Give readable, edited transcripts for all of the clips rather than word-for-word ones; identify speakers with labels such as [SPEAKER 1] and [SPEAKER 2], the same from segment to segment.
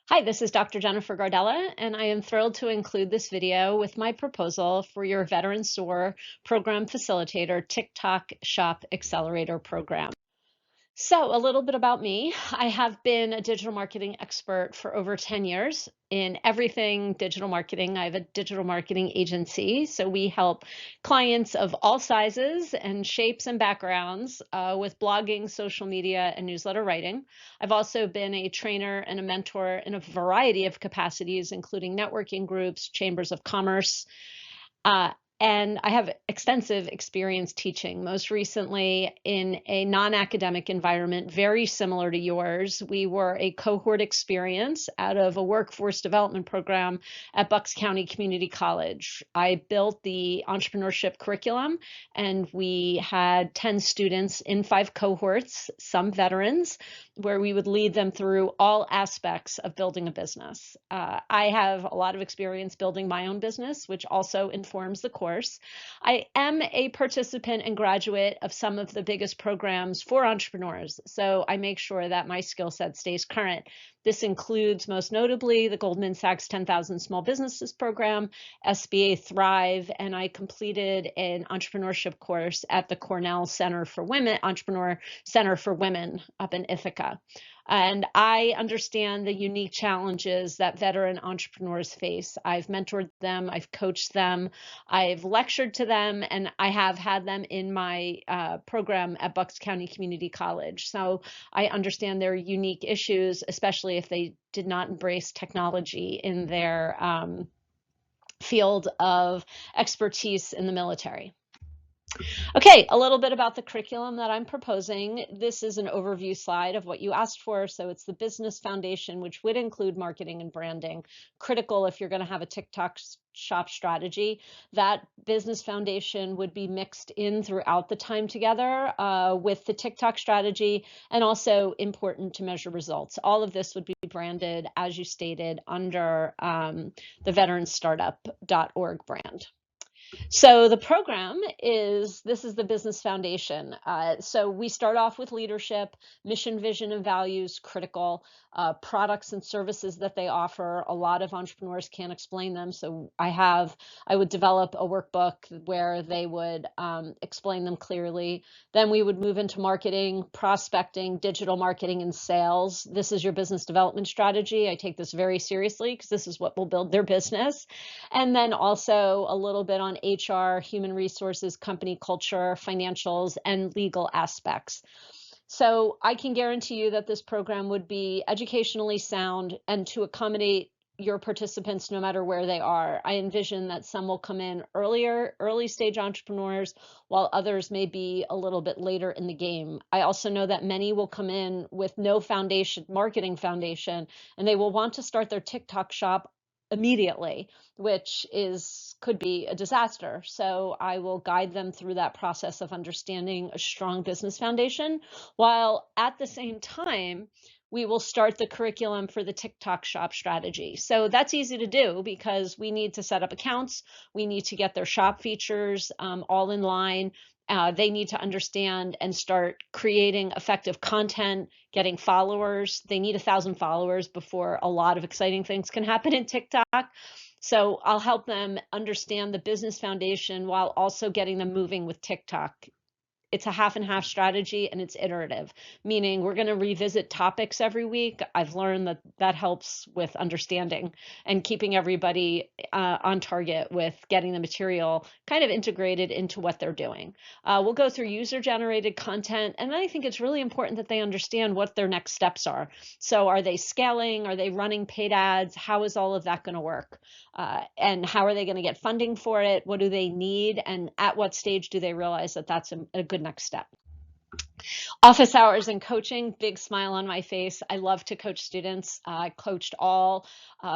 [SPEAKER 1] Hi, this is Dr. Jennifer Gardella, and I am thrilled to include this video with my proposal for your Veteran SOAR Program Facilitator TikTok Shop Accelerator Program. So a little bit about me. I have been a digital marketing expert for over 10 years in everything digital marketing. I have a digital marketing agency, so we help clients of all sizes and shapes and backgrounds with blogging, social media, and newsletter writing. I've also been a trainer and a mentor in a variety of capacities, including networking groups, chambers of commerce, uh, and I have extensive experience teaching, most recently in a non-academic environment, very similar to yours. We were a cohort experience out of a workforce development program at Bucks County Community College. I built the entrepreneurship curriculum, and we had 10 students in 5 cohorts, some veterans, where we would lead them through all aspects of building a business. I have a lot of experience building my own business, which also informs the course. I am a participant and graduate of some of the biggest programs for entrepreneurs, so I make sure that my skill set stays current. This includes most notably the Goldman Sachs 10,000 Small Businesses Program, SBA Thrive, and I completed an entrepreneurship course at the Cornell Center for Women, Entrepreneur Center for Women up in Ithaca. And I understand the unique challenges that veteran entrepreneurs face. I've mentored them, I've coached them, I've lectured to them, and I have had them in my program at Bucks County Community College. So I understand their unique issues, especially if they did not embrace technology in their field of expertise in the military. Okay, a little bit about the curriculum that I'm proposing. This is an overview slide of what you asked for. So it's the business foundation, which would include marketing and branding, critical if you're going to have a TikTok shop strategy. That business foundation would be mixed in throughout the time together with the TikTok strategy, and also important to measure results. All of this would be branded, as you stated, under the veteranstartup.org brand. So the program this is the business foundation. So we start off with leadership, mission, vision, and values, critical, products and services that they offer. A lot of entrepreneurs can't explain them. So I would develop a workbook where they would explain them clearly. Then we would move into marketing, prospecting, digital marketing, and sales. This is your business development strategy. I take this very seriously because this is what will build their business. And then also a little bit on HR, human resources, company culture, financials, and legal aspects. So I can guarantee you that this program would be educationally sound and to accommodate your participants no matter where they are. I envision that some will come in early stage entrepreneurs, while others may be a little bit later in the game. I also know that many will come in with no marketing foundation, and they will want to start their TikTok shop immediately, which could be a disaster. So I will guide them through that process of understanding a strong business foundation, while at the same time, we will start the curriculum for the TikTok shop strategy. So that's easy to do because we need to set up accounts. We need to get their shop features all in line. They need to understand and start creating effective content, getting followers. They need 1,000 followers before a lot of exciting things can happen in TikTok. So I'll help them understand the business foundation while also getting them moving with TikTok. It's a half and half strategy, and it's iterative, meaning we're going to revisit topics every week. I've learned that that helps with understanding and keeping everybody on target with getting the material kind of integrated into what they're doing. We'll go through user-generated content, and then I think it's really important that they understand what their next steps are. So are they scaling? Are they running paid ads? How is all of that going to work? And how are they going to get funding for it? What do they need? And at what stage do they realize that that's a good next step? Office hours and coaching, big smile on my face. I love to coach students. I coached all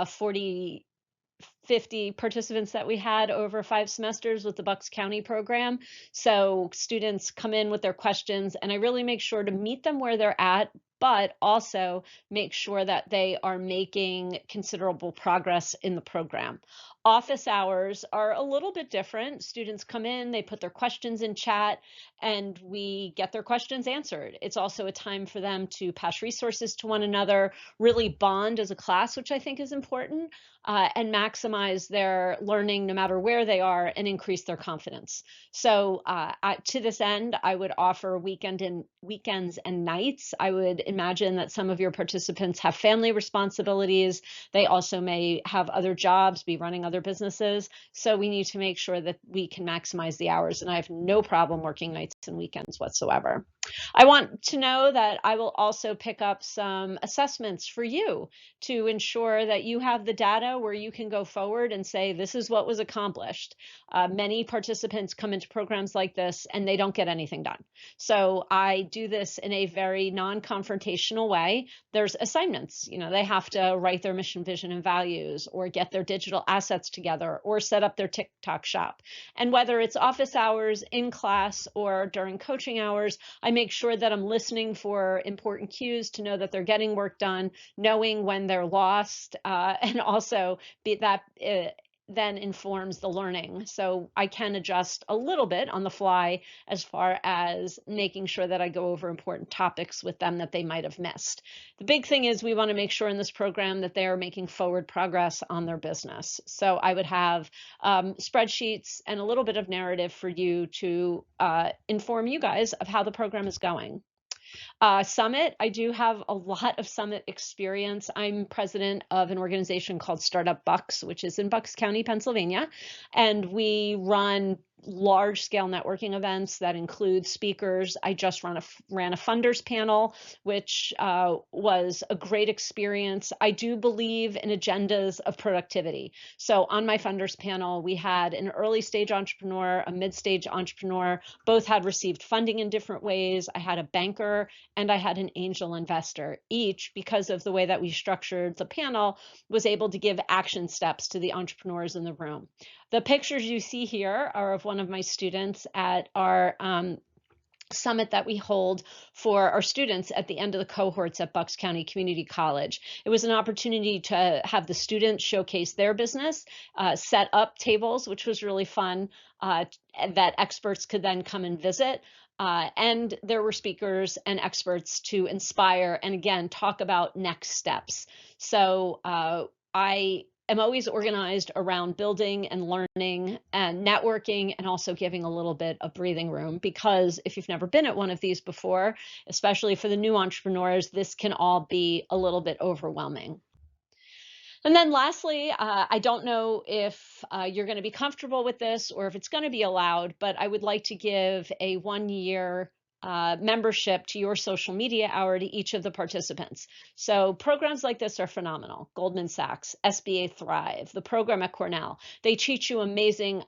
[SPEAKER 1] 40 50 participants that we had over 5 semesters with the Bucks County program. So students come in with their questions, and I really make sure to meet them where they're at, but also make sure that they are making considerable progress in the program. Office hours are a little bit different. Students come in, they put their questions in chat, and we get their questions answered. It's also a time for them to pass resources to one another, really bond as a class, which I think is important, and maximize their learning no matter where they are and increase their confidence. So to this end, I would offer weekends and nights. I would imagine that some of your participants have family responsibilities. They also may have other jobs, be running other businesses. So we need to make sure that we can maximize the hours. And I have no problem working nights and weekends whatsoever. I want to know that I will also pick up some assessments for you to ensure that you have the data where you can go forward and say, this is what was accomplished. Many participants come into programs like this and they don't get anything done. So I do this in a very non-confrontational way. There's assignments, they have to write their mission, vision, and values, or get their digital assets together, or set up their TikTok shop. And whether it's office hours, in class, or during coaching hours, I make sure that I'm listening for important cues to know that they're getting work done, knowing when they're lost, and also then informs the learning. So I can adjust a little bit on the fly as far as making sure that I go over important topics with them that they might have missed. The big thing is we want to make sure in this program that they are making forward progress on their business. So I would have spreadsheets and a little bit of narrative for you to inform you guys of how the program is going. Summit, I do have a lot of Summit experience. I'm president of an organization called Startup Bucks, which is in Bucks County, Pennsylvania, and we run large-scale networking events that include speakers. I just ran a funders panel, which was a great experience. I do believe in agendas of productivity. So on my funders panel, we had an early stage entrepreneur, a mid-stage entrepreneur, both had received funding in different ways. I had a banker and I had an angel investor. Each, because of the way that we structured the panel, was able to give action steps to the entrepreneurs in the room. The pictures you see here are of one of my students at our summit that we hold for our students at the end of the cohorts at Bucks County Community College. It was an opportunity to have the students showcase their business, set up tables, which was really fun, that experts could then come and visit. And there were speakers and experts to inspire and, again, talk about next steps. So I am always organized around building and learning and networking, and also giving a little bit of breathing room, because if you've never been at one of these before, especially for the new entrepreneurs, this can all be a little bit overwhelming. And then lastly, I don't know if you're going to be comfortable with this or if it's going to be allowed, but I would like to give a 1-year membership to your social media hour to each of the participants. So programs like this are phenomenal. Goldman Sachs, SBA Thrive, the program at Cornell, they teach you amazing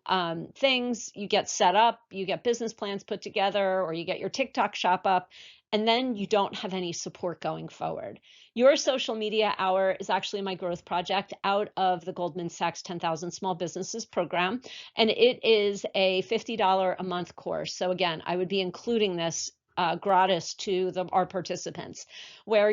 [SPEAKER 1] things. You get set up, you get business plans put together, or you get your TikTok shop up, and then you don't have any support going forward. Your social media hour is actually my growth project out of the Goldman Sachs 10,000 Small Businesses program, and it is a $50 a month course. So again, I would be including this gratis to our participants, where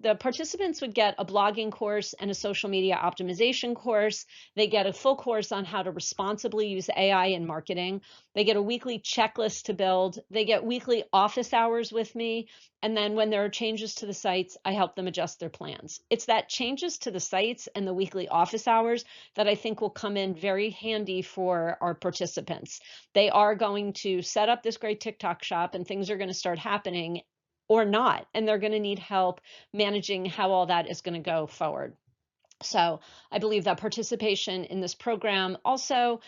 [SPEAKER 1] the participants would get a blogging course and a social media optimization course. They get a full course on how to responsibly use AI in marketing. They get a weekly checklist to build. They get weekly office hours with me. And then when there are changes to the sites, I help them adjust their plans. It's that changes to the sites and the weekly office hours that I think will come in very handy for our participants. They are going to set up this great TikTok shop and things are going to start happening, or not, and they're going to need help managing how all that is going to go forward. So I believe that participation in this program also,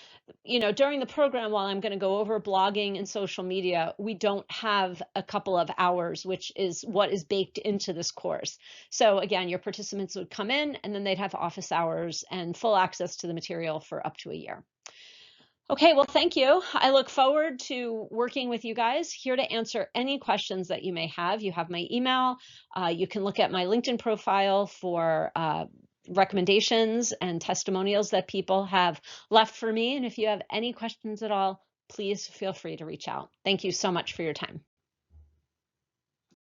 [SPEAKER 1] during the program, while I'm going to go over blogging and social media, we don't have a couple of hours, which is what is baked into this course. So again, your participants would come in and then they'd have office hours and full access to the material for up to a year. Okay, well, thank you. I look forward to working with you guys, here to answer any questions that you may have. You have my email. You can look at my LinkedIn profile for recommendations and testimonials that people have left for me. And if you have any questions at all, please feel free to reach out. Thank you so much for your time.